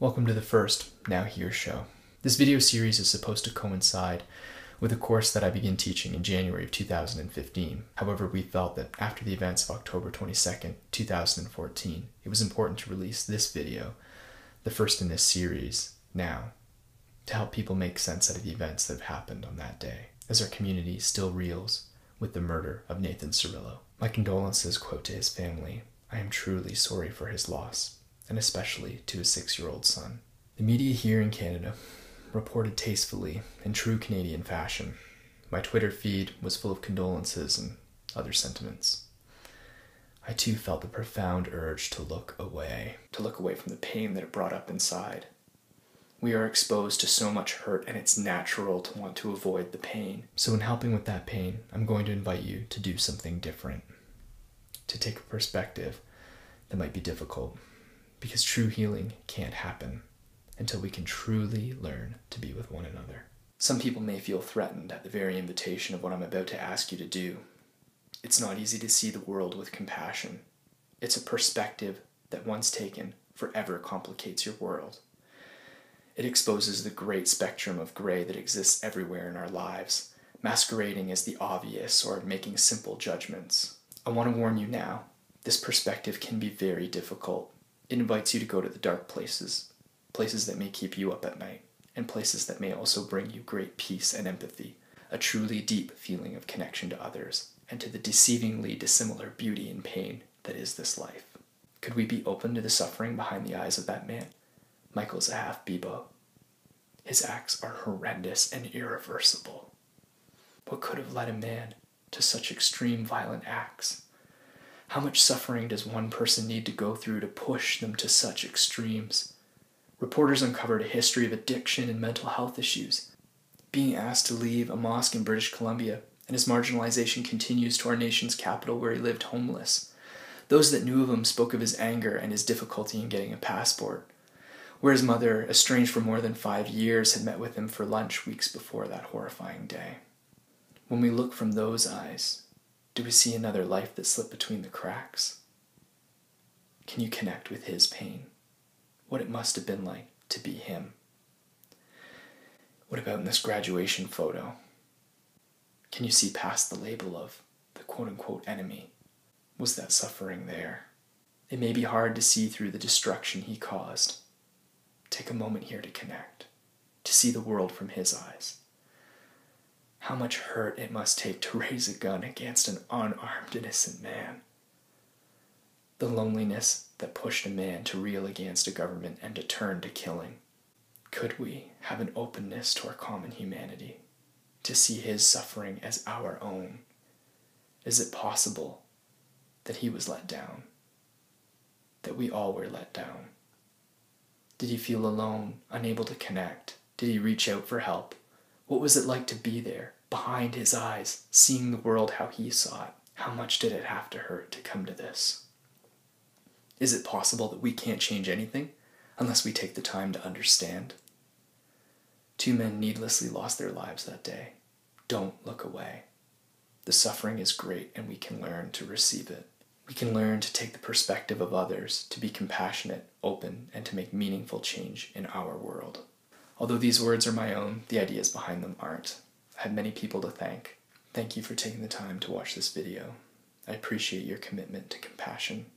Welcome to the first Now Here show. This video series is supposed to coincide with a course that I began teaching in January of 2015. However, we felt that after the events of October 22nd, 2014, it was important to release this video, the first in this series, now, to help people make sense out of the events that have happened on that day, as our community still reels with the murder of Nathan Cirillo. My condolences, quote, to his family. I am truly sorry for his loss, and especially to his 6-year-old son. The media here in Canada reported tastefully in true Canadian fashion. My Twitter feed was full of condolences and other sentiments. I too felt the profound urge to look away from the pain that it brought up inside. We are exposed to so much hurt, and it's natural to want to avoid the pain. So in helping with that pain, I'm going to invite you to do something different, to take a perspective that might be difficult, because true healing can't happen until we can truly learn to be with one another. Some people may feel threatened at the very invitation of what I'm about to ask you to do. It's not easy to see the world with compassion. It's a perspective that once taken forever complicates your world. It exposes the great spectrum of gray that exists everywhere in our lives, masquerading as the obvious or making simple judgments. I want to warn you now, this perspective can be very difficult. It invites you to go to the dark places, places that may keep you up at night, and places that may also bring you great peace and empathy, a truly deep feeling of connection to others, and to the deceivingly dissimilar beauty and pain that is this life. Could we be open to the suffering behind the eyes of that man, Michael Zehaf-Bibeau? His acts are horrendous and irreversible. What could have led a man to such extreme violent acts? How much suffering does one person need to go through to push them to such extremes? Reporters uncovered a history of addiction and mental health issues. Being asked to leave a mosque in British Columbia, and his marginalization continues to our nation's capital where he lived homeless. Those that knew of him spoke of his anger and his difficulty in getting a passport, where his mother, estranged for more than 5 years, had met with him for lunch weeks before that horrifying day. When we look from those eyes, do we see another life that slipped between the cracks? Can you connect with his pain? What it must have been like to be him? What about in this graduation photo? Can you see past the label of the quote-unquote enemy? Was that suffering there? It may be hard to see through the destruction he caused. Take a moment here to connect, to see the world from his eyes. How much hurt it must take to raise a gun against an unarmed innocent man. The loneliness that pushed a man to reel against a government and to turn to killing. Could we have an openness to our common humanity, to see his suffering as our own? Is it possible that he was let down, that we all were let down? Did he feel alone, unable to connect? Did he reach out for help? What was it like to be there, behind his eyes, seeing the world how he saw it? How much did it have to hurt to come to this? Is it possible that we can't change anything unless we take the time to understand? 2 men needlessly lost their lives that day. Don't look away. The suffering is great, and we can learn to receive it. We can learn to take the perspective of others, to be compassionate, open, and to make meaningful change in our world. Although these words are my own, the ideas behind them aren't. I have many people to thank. Thank you for taking the time to watch this video. I appreciate your commitment to compassion